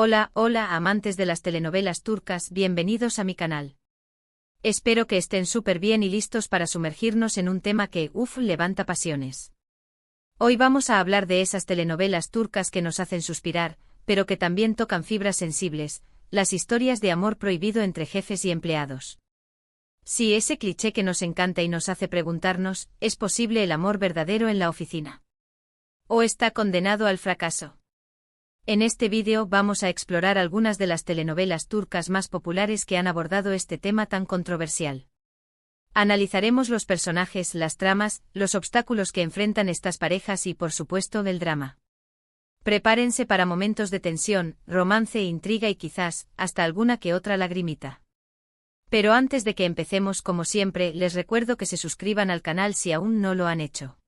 Hola, hola amantes de las telenovelas turcas, bienvenidos a mi canal. Espero que estén súper bien y listos para sumergirnos en un tema que, levanta pasiones. Hoy vamos a hablar de esas telenovelas turcas que nos hacen suspirar, pero que también tocan fibras sensibles, las historias de amor prohibido entre jefes y empleados. Sí, ese cliché que nos encanta y nos hace preguntarnos, ¿es posible el amor verdadero en la oficina? ¿O está condenado al fracaso? En este vídeo vamos a explorar algunas de las telenovelas turcas más populares que han abordado este tema tan controversial. Analizaremos los personajes, las tramas, los obstáculos que enfrentan estas parejas y, por supuesto, el drama. Prepárense para momentos de tensión, romance, intriga y quizás, hasta alguna que otra lagrimita. Pero antes de que empecemos, como siempre, les recuerdo que se suscriban al canal si aún no lo han hecho.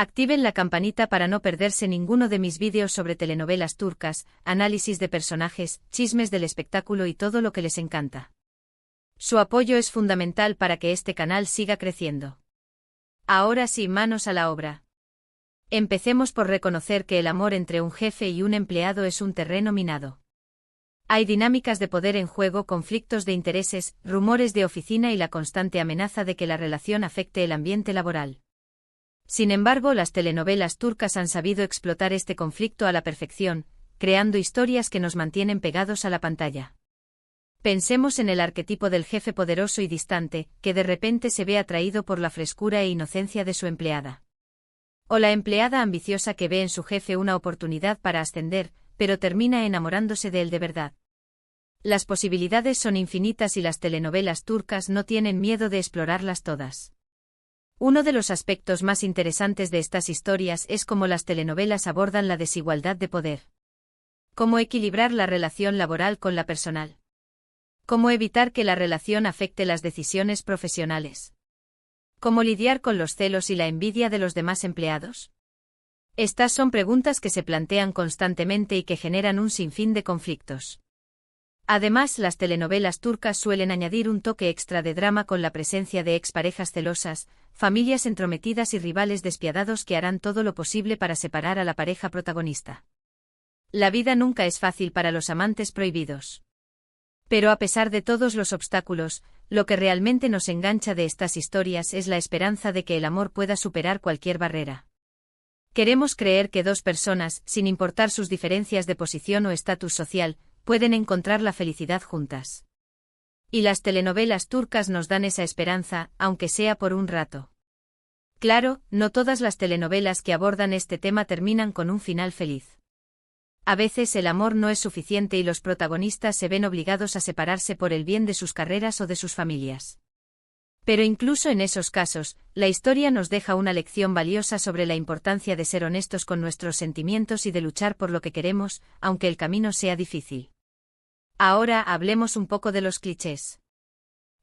Activen la campanita para no perderse ninguno de mis vídeos sobre telenovelas turcas, análisis de personajes, chismes del espectáculo y todo lo que les encanta. Su apoyo es fundamental para que este canal siga creciendo. Ahora sí, manos a la obra. Empecemos por reconocer que el amor entre un jefe y un empleado es un terreno minado. Hay dinámicas de poder en juego, conflictos de intereses, rumores de oficina y la constante amenaza de que la relación afecte el ambiente laboral. Sin embargo, las telenovelas turcas han sabido explotar este conflicto a la perfección, creando historias que nos mantienen pegados a la pantalla. Pensemos en el arquetipo del jefe poderoso y distante, que de repente se ve atraído por la frescura e inocencia de su empleada. O la empleada ambiciosa que ve en su jefe una oportunidad para ascender, pero termina enamorándose de él de verdad. Las posibilidades son infinitas y las telenovelas turcas no tienen miedo de explorarlas todas. Uno de los aspectos más interesantes de estas historias es cómo las telenovelas abordan la desigualdad de poder. Cómo equilibrar la relación laboral con la personal. Cómo evitar que la relación afecte las decisiones profesionales. Cómo lidiar con los celos y la envidia de los demás empleados. Estas son preguntas que se plantean constantemente y que generan un sinfín de conflictos. Además, las telenovelas turcas suelen añadir un toque extra de drama con la presencia de exparejas celosas, familias entrometidas y rivales despiadados que harán todo lo posible para separar a la pareja protagonista. La vida nunca es fácil para los amantes prohibidos. Pero a pesar de todos los obstáculos, lo que realmente nos engancha de estas historias es la esperanza de que el amor pueda superar cualquier barrera. Queremos creer que dos personas, sin importar sus diferencias de posición o estatus social, pueden encontrar la felicidad juntas. Y las telenovelas turcas nos dan esa esperanza, aunque sea por un rato. Claro, no todas las telenovelas que abordan este tema terminan con un final feliz. A veces el amor no es suficiente y los protagonistas se ven obligados a separarse por el bien de sus carreras o de sus familias. Pero incluso en esos casos, la historia nos deja una lección valiosa sobre la importancia de ser honestos con nuestros sentimientos y de luchar por lo que queremos, aunque el camino sea difícil. Ahora hablemos un poco de los clichés.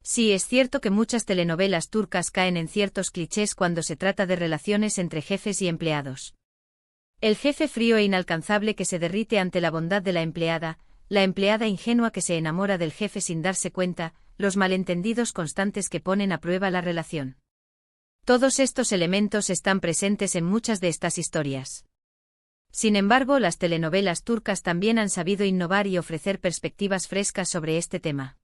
Sí, es cierto que muchas telenovelas turcas caen en ciertos clichés cuando se trata de relaciones entre jefes y empleados. El jefe frío e inalcanzable que se derrite ante la bondad de la empleada ingenua que se enamora del jefe sin darse cuenta, los malentendidos constantes que ponen a prueba la relación. Todos estos elementos están presentes en muchas de estas historias. Sin embargo, las telenovelas turcas también han sabido innovar y ofrecer perspectivas frescas sobre este tema.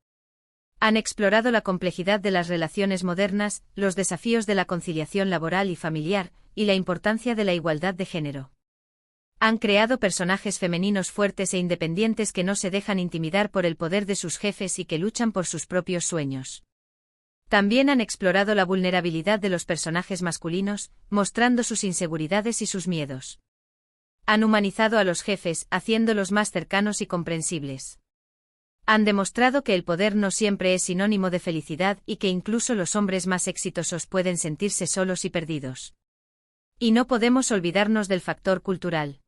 Han explorado la complejidad de las relaciones modernas, los desafíos de la conciliación laboral y familiar, y la importancia de la igualdad de género. Han creado personajes femeninos fuertes e independientes que no se dejan intimidar por el poder de sus jefes y que luchan por sus propios sueños. También han explorado la vulnerabilidad de los personajes masculinos, mostrando sus inseguridades y sus miedos. Han humanizado a los jefes, haciéndolos más cercanos y comprensibles. Han demostrado que el poder no siempre es sinónimo de felicidad y que incluso los hombres más exitosos pueden sentirse solos y perdidos. Y no podemos olvidarnos del factor cultural.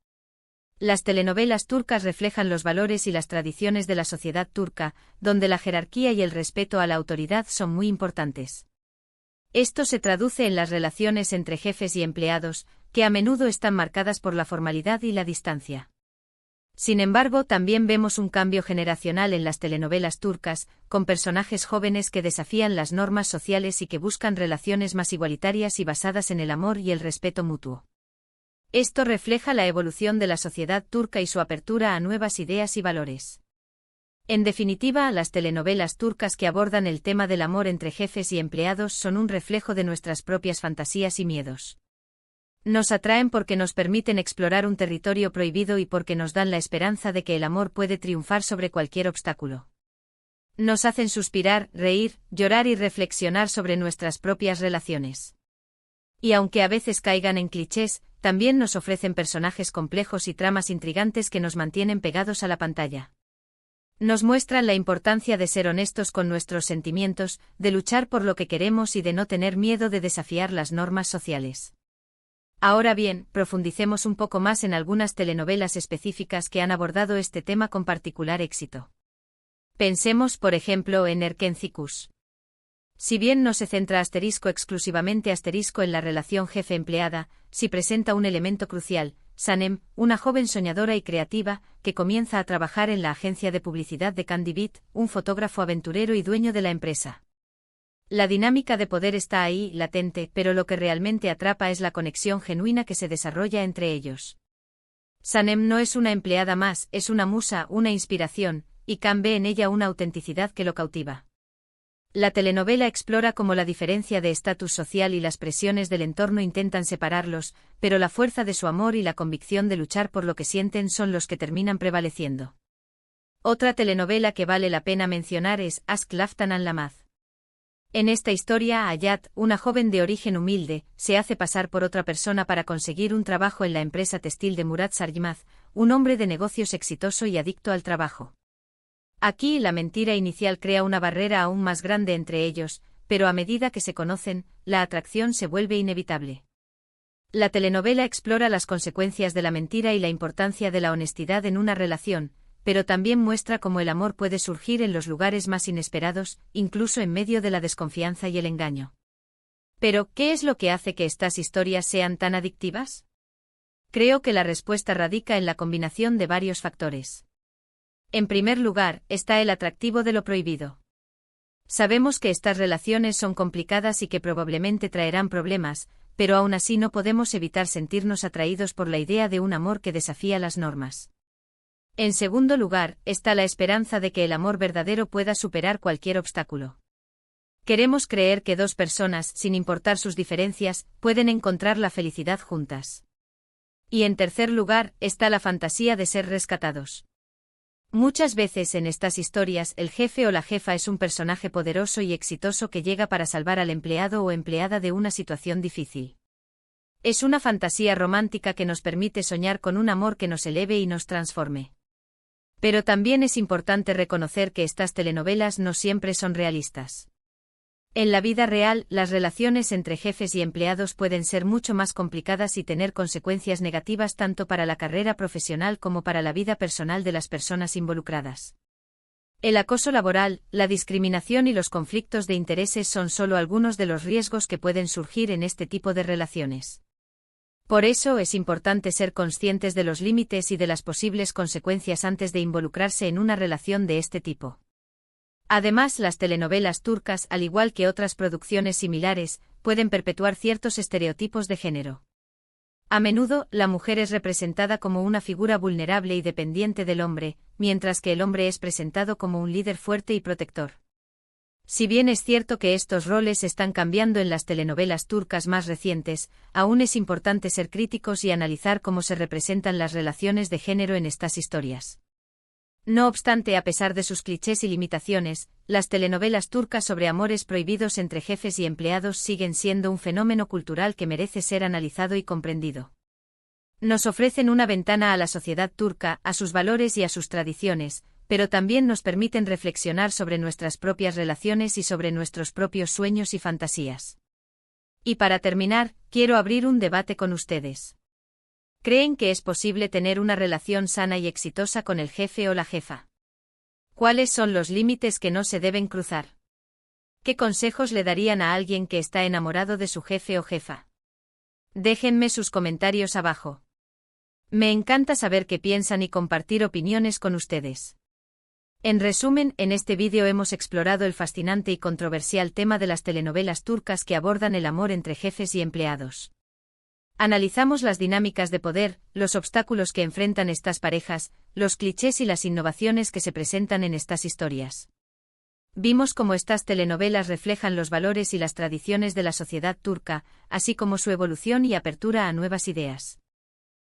Las telenovelas turcas reflejan los valores y las tradiciones de la sociedad turca, donde la jerarquía y el respeto a la autoridad son muy importantes. Esto se traduce en las relaciones entre jefes y empleados, que a menudo están marcadas por la formalidad y la distancia. Sin embargo, también vemos un cambio generacional en las telenovelas turcas, con personajes jóvenes que desafían las normas sociales y que buscan relaciones más igualitarias y basadas en el amor y el respeto mutuo. Esto refleja la evolución de la sociedad turca y su apertura a nuevas ideas y valores. En definitiva, las telenovelas turcas que abordan el tema del amor entre jefes y empleados son un reflejo de nuestras propias fantasías y miedos. Nos atraen porque nos permiten explorar un territorio prohibido y porque nos dan la esperanza de que el amor puede triunfar sobre cualquier obstáculo. Nos hacen suspirar, reír, llorar y reflexionar sobre nuestras propias relaciones. Y aunque a veces caigan en clichés, también nos ofrecen personajes complejos y tramas intrigantes que nos mantienen pegados a la pantalla. Nos muestran la importancia de ser honestos con nuestros sentimientos, de luchar por lo que queremos y de no tener miedo de desafiar las normas sociales. Ahora bien, profundicemos un poco más en algunas telenovelas específicas que han abordado este tema con particular éxito. Pensemos, por ejemplo, en Erkenci. Si bien no se centra exclusivamente en la relación jefe-empleada, sí presenta un elemento crucial: Sanem, una joven soñadora y creativa, que comienza a trabajar en la agencia de publicidad de Candy Beat, un fotógrafo aventurero y dueño de la empresa. La dinámica de poder está ahí, latente, pero lo que realmente atrapa es la conexión genuina que se desarrolla entre ellos. Sanem no es una empleada más, es una musa, una inspiración, y Can ve en ella una autenticidad que lo cautiva. La telenovela explora cómo la diferencia de estatus social y las presiones del entorno intentan separarlos, pero la fuerza de su amor y la convicción de luchar por lo que sienten son los que terminan prevaleciendo. Otra telenovela que vale la pena mencionar es Aşk Laftan Anlamaz. En esta historia, Hayat, una joven de origen humilde, se hace pasar por otra persona para conseguir un trabajo en la empresa textil de Murat Sarjmaz, un hombre de negocios exitoso y adicto al trabajo. Aquí la mentira inicial crea una barrera aún más grande entre ellos, pero a medida que se conocen, la atracción se vuelve inevitable. La telenovela explora las consecuencias de la mentira y la importancia de la honestidad en una relación, pero también muestra cómo el amor puede surgir en los lugares más inesperados, incluso en medio de la desconfianza y el engaño. Pero, ¿qué es lo que hace que estas historias sean tan adictivas? Creo que la respuesta radica en la combinación de varios factores. En primer lugar, está el atractivo de lo prohibido. Sabemos que estas relaciones son complicadas y que probablemente traerán problemas, pero aún así no podemos evitar sentirnos atraídos por la idea de un amor que desafía las normas. En segundo lugar, está la esperanza de que el amor verdadero pueda superar cualquier obstáculo. Queremos creer que dos personas, sin importar sus diferencias, pueden encontrar la felicidad juntas. Y en tercer lugar, está la fantasía de ser rescatados. Muchas veces en estas historias el jefe o la jefa es un personaje poderoso y exitoso que llega para salvar al empleado o empleada de una situación difícil. Es una fantasía romántica que nos permite soñar con un amor que nos eleve y nos transforme. Pero también es importante reconocer que estas telenovelas no siempre son realistas. En la vida real, las relaciones entre jefes y empleados pueden ser mucho más complicadas y tener consecuencias negativas tanto para la carrera profesional como para la vida personal de las personas involucradas. El acoso laboral, la discriminación y los conflictos de intereses son solo algunos de los riesgos que pueden surgir en este tipo de relaciones. Por eso es importante ser conscientes de los límites y de las posibles consecuencias antes de involucrarse en una relación de este tipo. Además, las telenovelas turcas, al igual que otras producciones similares, pueden perpetuar ciertos estereotipos de género. A menudo, la mujer es representada como una figura vulnerable y dependiente del hombre, mientras que el hombre es presentado como un líder fuerte y protector. Si bien es cierto que estos roles están cambiando en las telenovelas turcas más recientes, aún es importante ser críticos y analizar cómo se representan las relaciones de género en estas historias. No obstante, a pesar de sus clichés y limitaciones, las telenovelas turcas sobre amores prohibidos entre jefes y empleados siguen siendo un fenómeno cultural que merece ser analizado y comprendido. Nos ofrecen una ventana a la sociedad turca, a sus valores y a sus tradiciones, pero también nos permiten reflexionar sobre nuestras propias relaciones y sobre nuestros propios sueños y fantasías. Y para terminar, quiero abrir un debate con ustedes. ¿Creen que es posible tener una relación sana y exitosa con el jefe o la jefa? ¿Cuáles son los límites que no se deben cruzar? ¿Qué consejos le darían a alguien que está enamorado de su jefe o jefa? Déjenme sus comentarios abajo. Me encanta saber qué piensan y compartir opiniones con ustedes. En resumen, en este vídeo hemos explorado el fascinante y controversial tema de las telenovelas turcas que abordan el amor entre jefes y empleados. Analizamos las dinámicas de poder, los obstáculos que enfrentan estas parejas, los clichés y las innovaciones que se presentan en estas historias. Vimos cómo estas telenovelas reflejan los valores y las tradiciones de la sociedad turca, así como su evolución y apertura a nuevas ideas.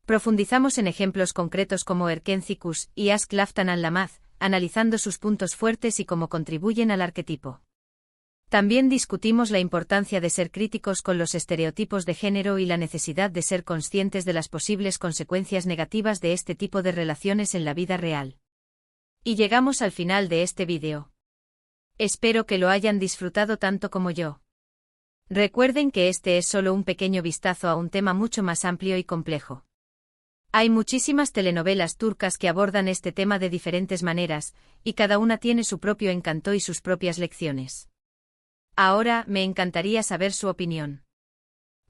Profundizamos en ejemplos concretos como Erken Cikus y Aşk Laftan Anlamaz, analizando sus puntos fuertes y cómo contribuyen al arquetipo. También discutimos la importancia de ser críticos con los estereotipos de género y la necesidad de ser conscientes de las posibles consecuencias negativas de este tipo de relaciones en la vida real. Y llegamos al final de este vídeo. Espero que lo hayan disfrutado tanto como yo. Recuerden que este es solo un pequeño vistazo a un tema mucho más amplio y complejo. Hay muchísimas telenovelas turcas que abordan este tema de diferentes maneras, y cada una tiene su propio encanto y sus propias lecciones. Ahora, me encantaría saber su opinión.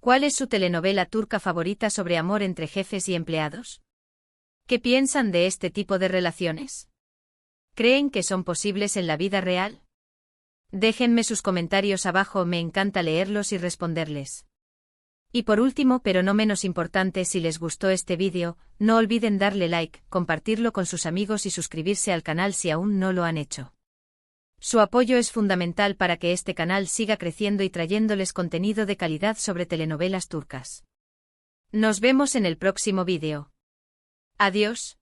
¿Cuál es su telenovela turca favorita sobre amor entre jefes y empleados? ¿Qué piensan de este tipo de relaciones? ¿Creen que son posibles en la vida real? Déjenme sus comentarios abajo, me encanta leerlos y responderles. Y por último, pero no menos importante, si les gustó este vídeo, no olviden darle like, compartirlo con sus amigos y suscribirse al canal si aún no lo han hecho. Su apoyo es fundamental para que este canal siga creciendo y trayéndoles contenido de calidad sobre telenovelas turcas. Nos vemos en el próximo vídeo. Adiós.